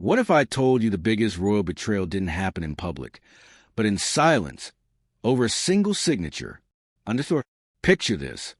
What if I told you the biggest royal betrayal didn't happen in public, but in silence, over a single signature? Understood? Picture this.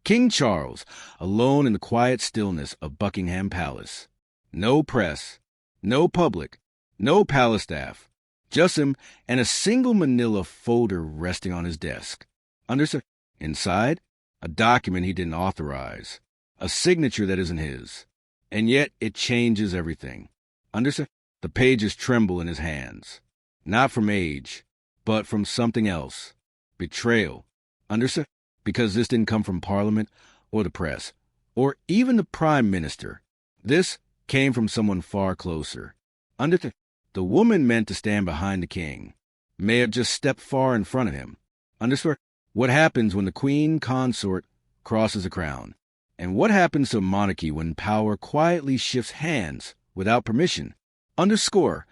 King Charles, alone in the quiet stillness of Buckingham Palace. No press, no public, no palace staff, just him and a single manila folder resting on his desk. Understood? Inside, a document he didn't authorize, a signature that isn't his. And yet it changes everything. Understood? The pages tremble in his hands. Not from age, but from something else. Betrayal. Understood? Because this didn't come from Parliament or the press, or even the Prime Minister. This came from someone far closer. Understood? The woman meant to stand behind the king may have just stepped far in front of him. Understood? What happens when the queen consort crosses the crown? And what happens to a monarchy when power quietly shifts hands without permission? Underscore,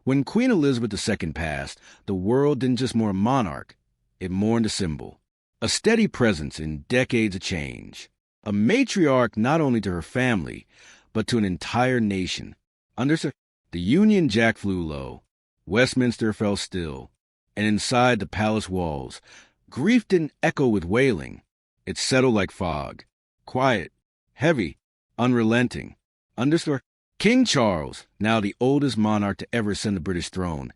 when Queen Elizabeth II passed, the world didn't just mourn a monarch, it mourned a symbol. A steady presence in decades of change. A matriarch not only to her family, but to an entire nation. Understood? The Union Jack flew low. Westminster fell still. And inside the palace walls, grief didn't echo with wailing. It settled like fog. Quiet, heavy, unrelenting. Understood? King Charles, now the oldest monarch to ever ascend the British throne,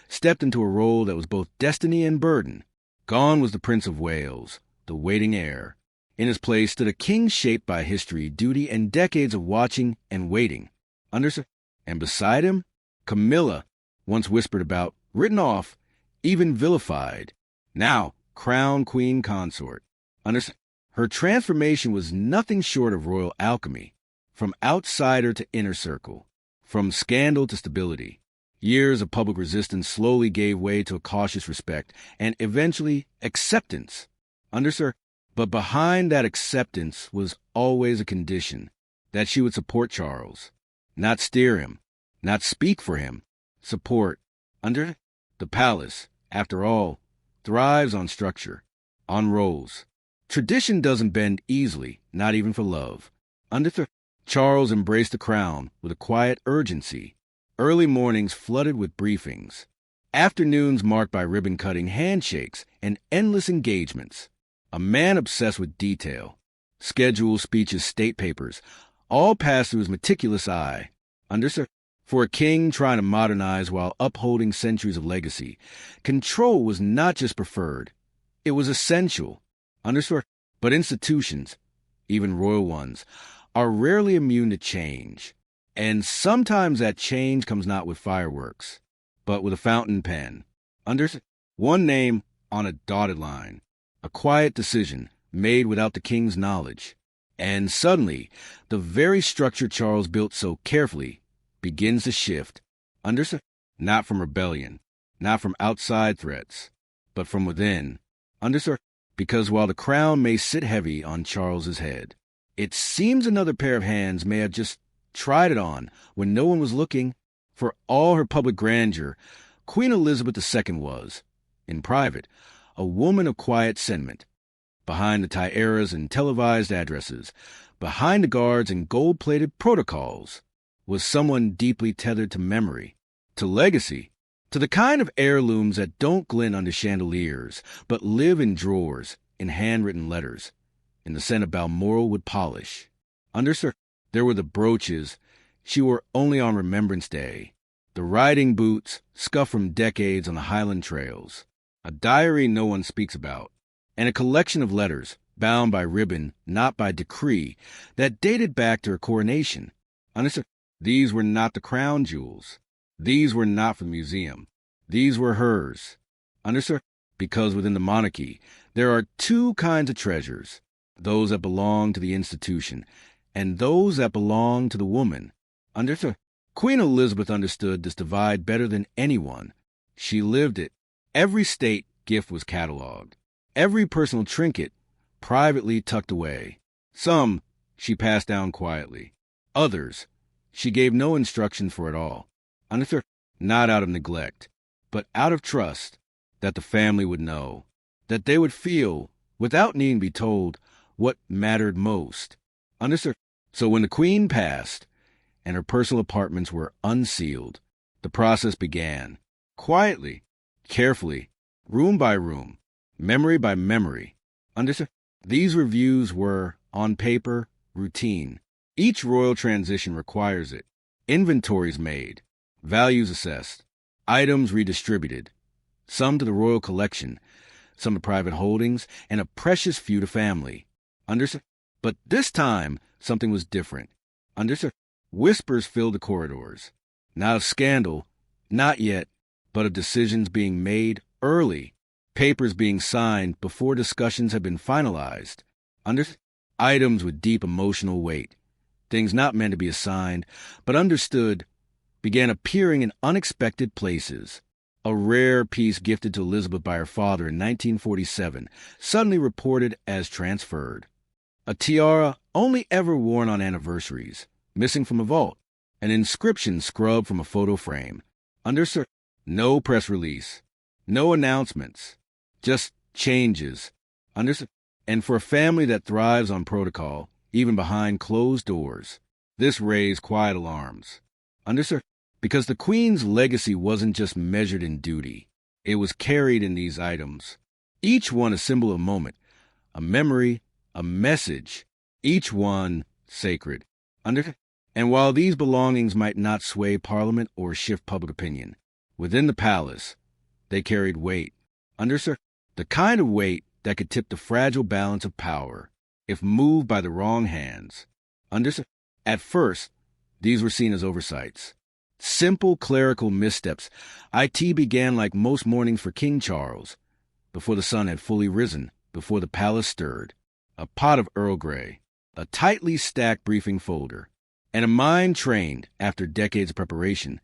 stepped into a role that was both destiny and burden. Gone was the Prince of Wales, the waiting heir. In his place stood a king shaped by history, duty, and decades of watching and waiting. Understood? And beside him, Camilla, once whispered about, written off, even vilified. Now, crowned queen consort. Understood? Her transformation was nothing short of royal alchemy. From outsider to inner circle. From scandal to stability. Years of public resistance slowly gave way to a cautious respect, and eventually acceptance. Understood? But behind that acceptance was always a condition, that she would support Charles. Not steer him, not speak for him. Support. Under the palace, after all, thrives on structure, on roles. Tradition doesn't bend easily, not even for love. Understood? Charles embraced the crown with a quiet urgency. Early mornings flooded with briefings. Afternoons marked by ribbon-cutting handshakes and endless engagements. A man obsessed with detail. Schedules, speeches, state papers, all passed through his meticulous eye. Understood? For a king trying to modernize while upholding centuries of legacy, control was not just preferred. It was essential. Understood? But institutions, even royal ones, are rarely immune to change. And sometimes that change comes not with fireworks, but with a fountain pen. Understood? One name on a dotted line. A quiet decision made without the king's knowledge. And suddenly, the very structure Charles built so carefully begins to shift. Understood? Not from rebellion, not from outside threats, but from within. Understood? Because while the crown may sit heavy on Charles's head, it seems another pair of hands may have just tried it on when no one was looking. For all her public grandeur, Queen Elizabeth II was, in private, a woman of quiet sentiment. Behind the tiaras and televised addresses, behind the guards and gold-plated protocols, was someone deeply tethered to memory, to legacy, to the kind of heirlooms that don't glint under chandeliers, but live in drawers, in handwritten letters, in the scent of Balmoral wood polish. Understood? There were the brooches she wore only on Remembrance Day, the riding boots scuffed from decades on the Highland trails, a diary no one speaks about, and a collection of letters, bound by ribbon, not by decree, that dated back to her coronation. Understood? These were not the crown jewels. These were not for the museum. These were hers. Understood? Because within the monarchy, there are two kinds of treasures, those that belong to the institution, and those that belong to the woman. Understood? Queen Elizabeth understood this divide better than anyone. She lived it. Every state gift was cataloged. Every personal trinket privately tucked away. Some she passed down quietly. Others she gave no instructions for at all. Understood? Not out of neglect, but out of trust that the family would know, that they would feel, without needing to be told, what mattered most. Understood? So when the queen passed, and her personal apartments were unsealed. The process began. Quietly, carefully, room by room, memory by memory. Understood? These reviews were, on paper, routine. Each royal transition requires it. Inventories made, values assessed, items redistributed, some to the royal collection, some to private holdings, and a precious few to family. Understood? But this time, something was different. Understood? Whispers filled the corridors. Not of scandal, not yet, but of decisions being made early, papers being signed before discussions had been finalized. Understood? Items with deep emotional weight, things not meant to be assigned, but understood, began appearing in unexpected places. A rare piece gifted to Elizabeth by her father in 1947, suddenly reported as transferred. A tiara only ever worn on anniversaries, missing from a vault. An inscription scrubbed from a photo frame. Understood? No press release. No announcements. Just changes. Understood? And for a family that thrives on protocol, even behind closed doors, this raised quiet alarms. Understood? Because the Queen's legacy wasn't just measured in duty. It was carried in these items. Each one a symbol of a moment, a memory, a message, each one sacred. Understood? And while these belongings might not sway Parliament or shift public opinion, within the palace, they carried weight. Understood? The kind of weight that could tip the fragile balance of power if moved by the wrong hands. Understood? At first, these were seen as oversights. Simple clerical missteps. IT began like most mornings for King Charles, before the sun had fully risen, before the palace stirred. A pot of Earl Grey, a tightly stacked briefing folder, and a mind trained, after decades of preparation,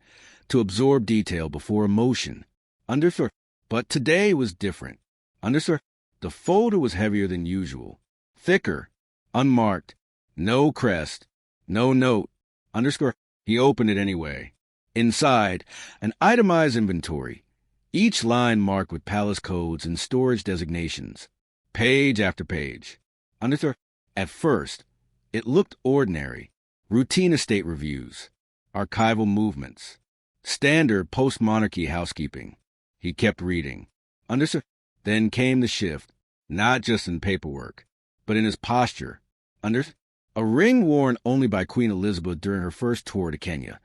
to absorb detail before emotion. Understood? But today was different. Understood? The folder was heavier than usual, thicker, unmarked, no crest, no note. Underscore. He opened it anyway. Inside, an itemized inventory, each line marked with palace codes and storage designations, page after page. Understood? At first, it looked ordinary. Routine estate reviews, archival movements, standard post-monarchy housekeeping. He kept reading. Understood? Then came the shift, not just in paperwork, but in his posture. Understood? A ring worn only by Queen Elizabeth during her first tour to Kenya,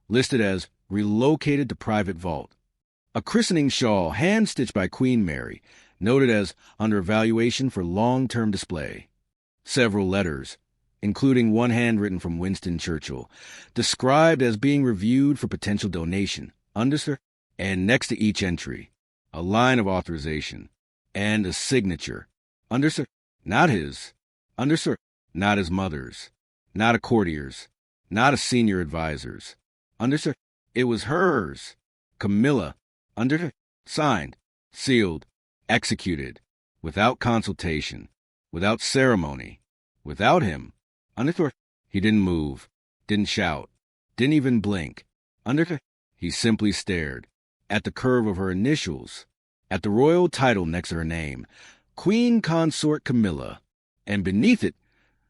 listed as relocated to private vault. A christening shawl hand-stitched by Queen Mary, noted as under evaluation for long-term display. Several letters, including one handwritten from Winston Churchill, described as being reviewed for potential donation. Understood? And next to each entry, a line of authorization and a signature. Understood? Not his. Understood? Not his mother's. Not a courtier's. Not a senior advisor's. Understood? It was hers. Camilla. Understood? Signed, sealed, executed, without consultation, without ceremony, without him. Understood? He didn't move, didn't shout, didn't even blink. Understood? He simply stared at the curve of her initials, at the royal title next to her name, Queen Consort Camilla, and beneath it,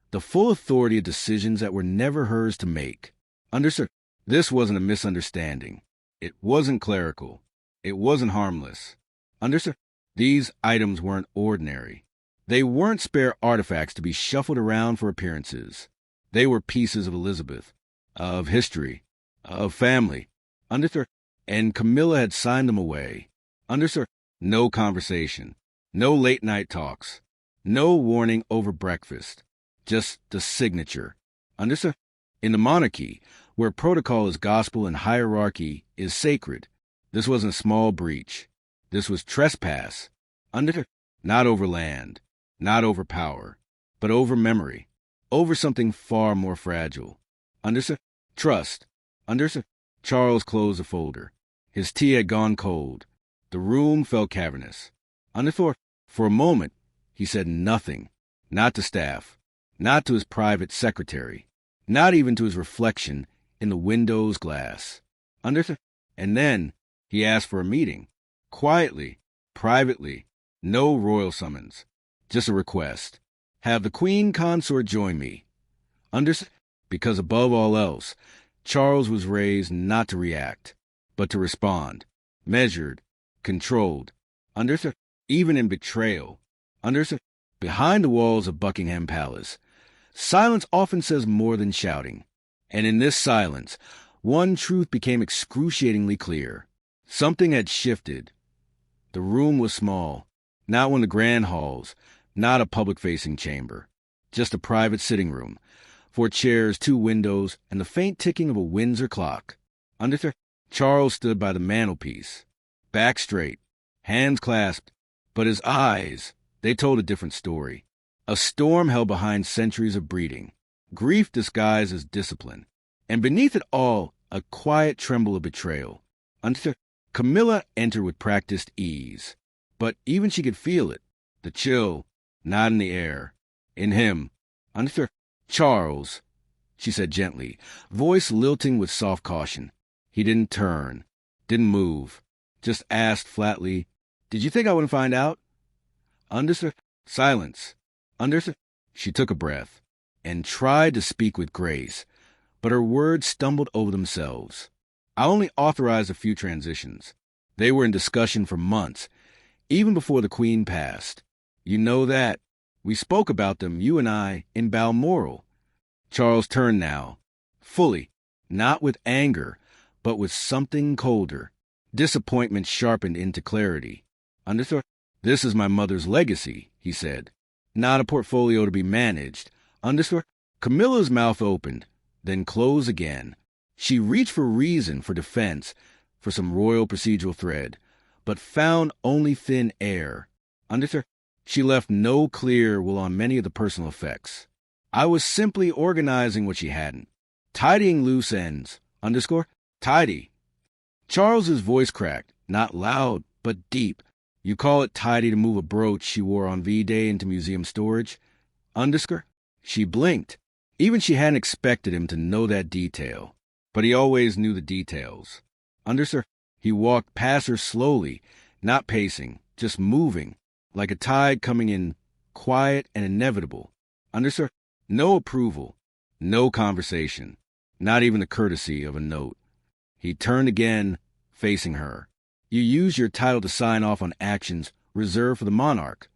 the full authority of decisions that were never hers to make. Understood? This wasn't a misunderstanding. It wasn't clerical. It wasn't harmless. Understood? These items weren't ordinary. They weren't spare artifacts to be shuffled around for appearances. They were pieces of Elizabeth, of history, of family. Understood? And Camilla had signed them away. Understood? No conversation. No late-night talks. No warning over breakfast. Just the signature. Understood? In the monarchy, where protocol is gospel and hierarchy is sacred, this wasn't a small breach. This was trespass. Understood? Not over land, not over power, but over memory, over something far more fragile. Understood? Trust. Understood? Charles closed the folder. His tea had gone cold. The room felt cavernous. Understood? For a moment, he said nothing. Not to staff. Not to his private secretary. Not even to his reflection in the window's glass. Understood? And then he asked for a meeting. Quietly, privately, no royal summons. Just a request. Have the Queen Consort join me. Understood? Because above all else, Charles was raised not to react, but to respond. Measured, controlled, understood, even in betrayal, understood. Behind the walls of Buckingham Palace, silence often says more than shouting. And in this silence, one truth became excruciatingly clear. Something had shifted. The room was small, not one of the grand halls, not a public-facing chamber, just a private sitting room, 4 chairs, 2 windows, and the faint ticking of a Windsor clock. Understood. Charles stood by the mantelpiece, back straight, hands clasped, but his eyes, they told a different story. A storm held behind centuries of breeding, grief disguised as discipline, and beneath it all, a quiet tremble of betrayal. Understood. Camilla entered with practiced ease, but even she could feel it, the chill, not in the air, in him. Understood. Charles, she said gently, voice lilting with soft caution. He didn't turn, didn't move, just asked flatly, "Did you think I wouldn't find out?" Understood. Silence. Understood. She took a breath and tried to speak with grace, but her words stumbled over themselves. I only authorized a few transitions. They were in discussion for months, even before the Queen passed. You know that. We spoke about them, you and I, in Balmoral. Charles turned now, fully, not with anger, but with something colder. Disappointment sharpened into clarity. Understood? This is my mother's legacy, he said. Not a portfolio to be managed. Understood? Camilla's mouth opened, then closed again. She reached for reason, for defense, for some royal procedural thread, but found only thin air. Understood? She left no clear will on many of the personal effects. I was simply organizing what she hadn't. Tidying loose ends. Underscore? Tidy. Charles's voice cracked, not loud, but deep. You call it tidy to move a brooch she wore on V-Day into museum storage? Underscore? She blinked. Even she hadn't expected him to know that detail. But he always knew the details. Underscore? He walked past her slowly, not pacing, just moving, like a tide coming in, quiet and inevitable. Underscore? No approval, no conversation, not even the courtesy of a note. He turned again, facing her. You use your title to sign off on actions reserved for the monarch.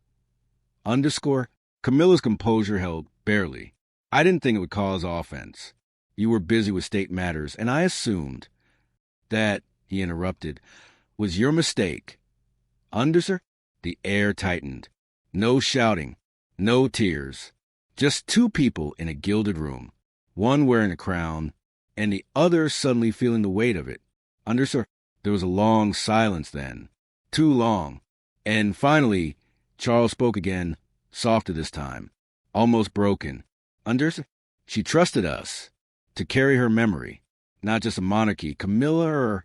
Underscore? Camilla's composure held barely. I didn't think it would cause offense. You were busy with state matters, and I assumed that, he interrupted, was your mistake. Underscore? The air tightened. No shouting, no tears. Just 2 people in a gilded room, one wearing a crown, and the other suddenly feeling the weight of it. Understood? There was a long silence then, too long. And finally, Charles spoke again, softer this time, almost broken. Understood? She trusted us to carry her memory, not just a monarchy. Camilla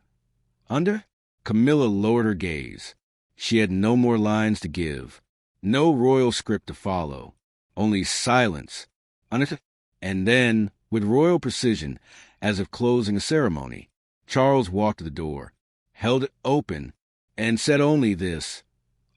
Camilla lowered her gaze. She had no more lines to give, no royal script to follow. Only silence. And then, with royal precision, as if closing a ceremony, Charles walked to the door, held it open, and said only this.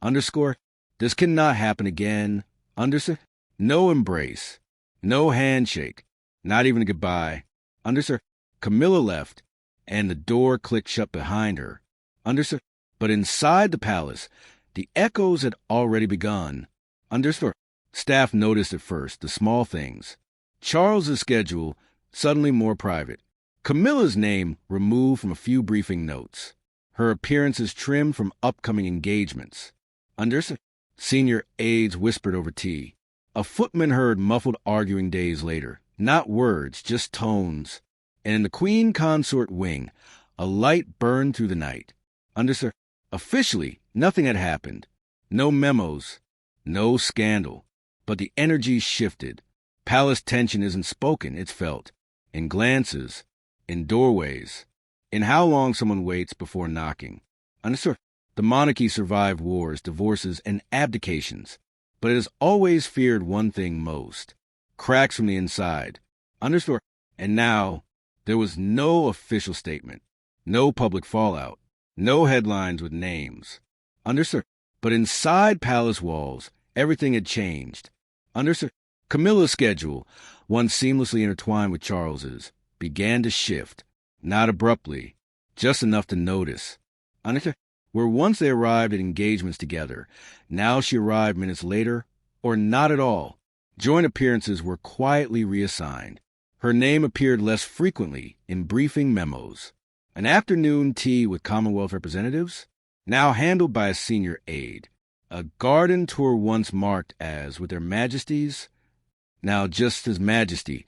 Underscore? This cannot happen again. Underscore? No embrace. No handshake. Not even a goodbye. Underscore? Camilla left, and the door clicked shut behind her. Underscore? But inside the palace, the echoes had already begun. Underscore? Staff noticed at first the small things. Charles's schedule suddenly more private. Camilla's name removed from a few briefing notes. Her appearances trimmed from upcoming engagements. Understood? Senior aides whispered over tea. A footman heard muffled arguing days later. Not words, just tones. And in the Queen Consort wing, a light burned through the night. Understood? Officially, nothing had happened. No memos. No scandal. But the energy shifted. Palace tension isn't spoken, it's felt. In glances, in doorways, in how long someone waits before knocking. Understood? The monarchy survived wars, divorces, and abdications, but it has always feared one thing most: cracks from the inside. Understood? And now, there was no official statement, no public fallout, no headlines with names. Understood? But inside palace walls, everything had changed. Understood? Camilla's schedule, once seamlessly intertwined with Charles's, began to shift, not abruptly, just enough to notice. Where once they arrived at engagements together, now she arrived minutes later, or not at all. Joint appearances were quietly reassigned. Her name appeared less frequently in briefing memos. An afternoon tea with Commonwealth representatives, now handled by a senior aide. A garden tour once marked as with their majesties, now just His Majesty,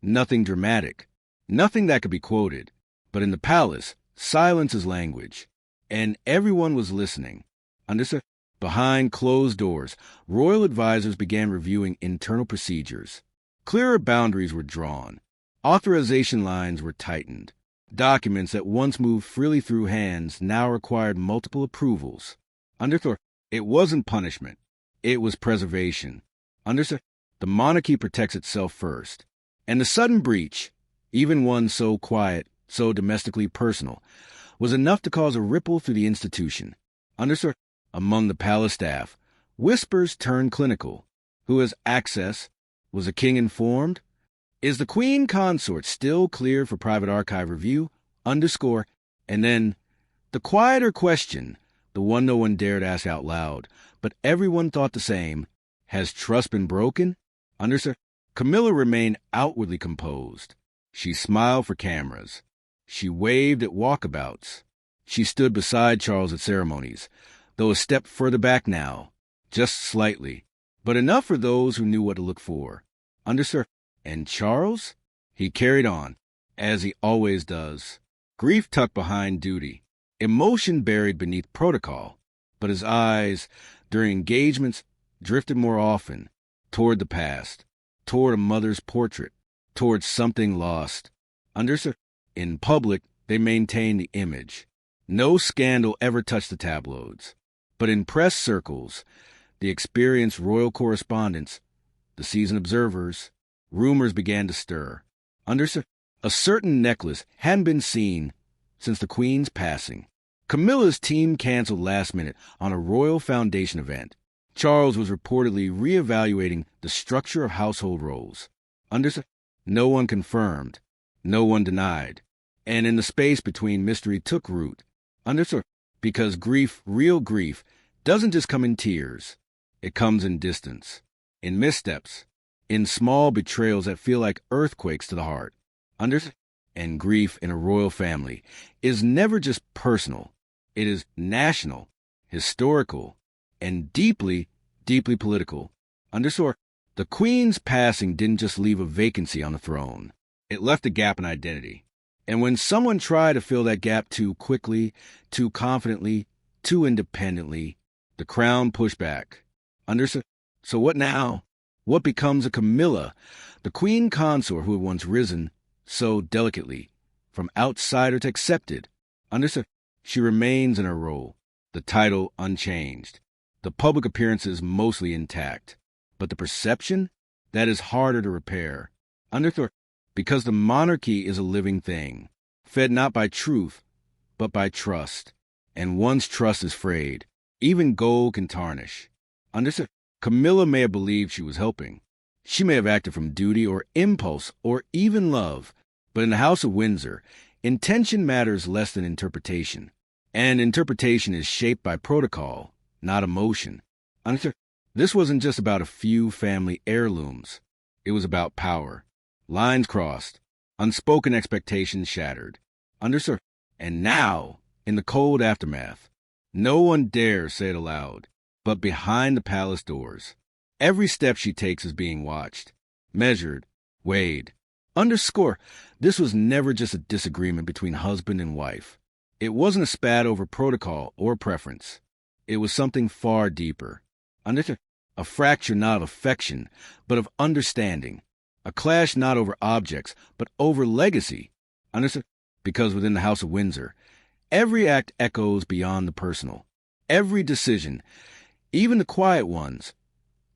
nothing dramatic, nothing that could be quoted. But in the palace, silence is language, and everyone was listening. Behind closed doors, royal advisors began reviewing internal procedures. Clearer boundaries were drawn. Authorization lines were tightened. Documents that once moved freely through hands now required multiple approvals. It wasn't punishment. It was preservation. The monarchy protects itself first. And the sudden breach, even one so quiet, so domestically personal, was enough to cause a ripple through the institution. Among the palace staff, whispers turned clinical. Who has access? Was the king informed? Is the queen consort still cleared for private archive review? And then the quieter question, the one no one dared ask out loud, but everyone thought the same. Has trust been broken? Camilla remained outwardly composed. She smiled for cameras. She waved at walkabouts. She stood beside Charles at ceremonies, though a step further back now, just slightly, but enough for those who knew what to look for. And Charles? He carried on, as he always does. Grief tucked behind duty, emotion buried beneath protocol, but his eyes, during engagements, drifted more often, toward the past, toward a mother's portrait, toward something lost. In public, they maintained the image. No scandal ever touched the tabloids. But in press circles, the experienced royal correspondents, the seasoned observers, rumors began to stir. A certain necklace hadn't been seen since the Queen's passing. Camilla's team canceled last minute on a Royal Foundation event. Charles was reportedly reevaluating the structure of household roles. No one confirmed, no one denied. And in the space between mystery took root. Because grief, real grief, doesn't just come in tears. It comes in distance, in missteps, in small betrayals that feel like earthquakes to the heart. And grief in a royal family is never just personal. It is national, historical, and deeply, deeply political. The Queen's passing didn't just leave a vacancy on the throne. It left a gap in identity. And when someone tried to fill that gap too quickly, too confidently, too independently, the crown pushed back. So what now? What becomes of Camilla, the queen consort who had once risen so delicately, from outsider to accepted? She remains in her role, the title unchanged, the public appearances mostly intact. But the perception? That is harder to repair. Because the monarchy is a living thing, fed not by truth, but by trust. And once trust is frayed, even gold can tarnish. Camilla may have believed she was helping. She may have acted from duty or impulse or even love. But in the House of Windsor, intention matters less than interpretation. And interpretation is shaped by protocol, not emotion. This wasn't just about a few family heirlooms. It was about power. Lines crossed, unspoken expectations shattered. And now, in the cold aftermath, no one dares say it aloud, but behind the palace doors, every step she takes is being watched, measured, weighed. This was never just a disagreement between husband and wife. It wasn't a spat over protocol or preference. It was something far deeper. A fracture not of affection, but of understanding. A clash not over objects, but over legacy. Because within the House of Windsor, every act echoes beyond the personal. Every decision, even the quiet ones,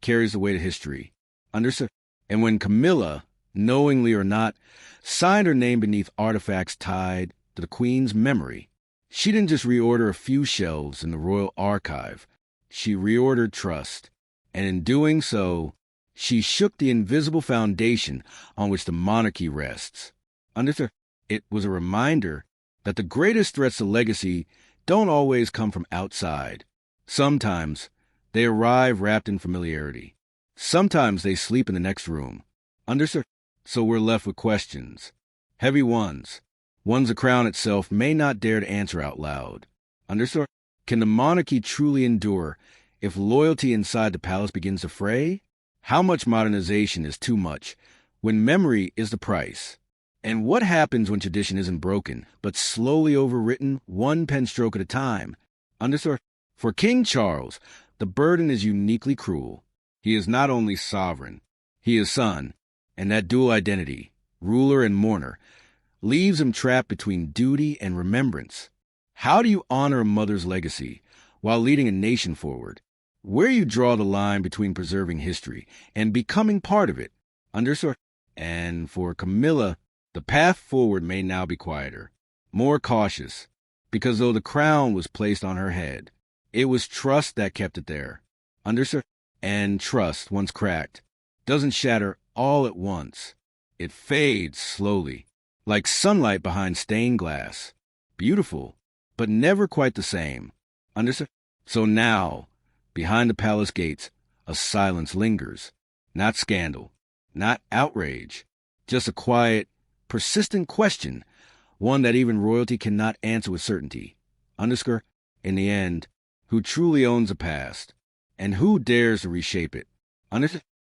carries the weight of history. And when Camilla, knowingly or not, signed her name beneath artifacts tied to the Queen's memory, she didn't just reorder a few shelves in the royal archive. She reordered trust. And in doing so, She shook the invisible foundation on which the monarchy rests. Understood? It was a reminder that the greatest threats to legacy don't always come from outside. Sometimes they arrive wrapped in familiarity. Sometimes they sleep in the next room. Understood? So we're left with questions. Heavy ones. Ones the crown itself may not dare to answer out loud. Understood? Can the monarchy truly endure if loyalty inside the palace begins to fray? How much modernization is too much when memory is the price? And what happens when tradition isn't broken, but slowly overwritten one pen stroke at a time? Understood? For King Charles, the burden is uniquely cruel. He is not only sovereign, he is son, and that dual identity, ruler and mourner, leaves him trapped between duty and remembrance. How do you honor a mother's legacy while leading a nation forward? Where you draw the line between preserving history and becoming part of it? Understood? And for Camilla, the path forward may now be quieter, more cautious, because though the crown was placed on her head, it was trust that kept it there. Understood? And trust, once cracked, doesn't shatter all at once. It fades slowly, like sunlight behind stained glass. Beautiful, but never quite the same. Understood? So now, behind the palace gates, a silence lingers. Not scandal, not outrage, just a quiet, persistent question, one that even royalty cannot answer with certainty. Underscore, in the end, who truly owns the past, and who dares to reshape it? Understood?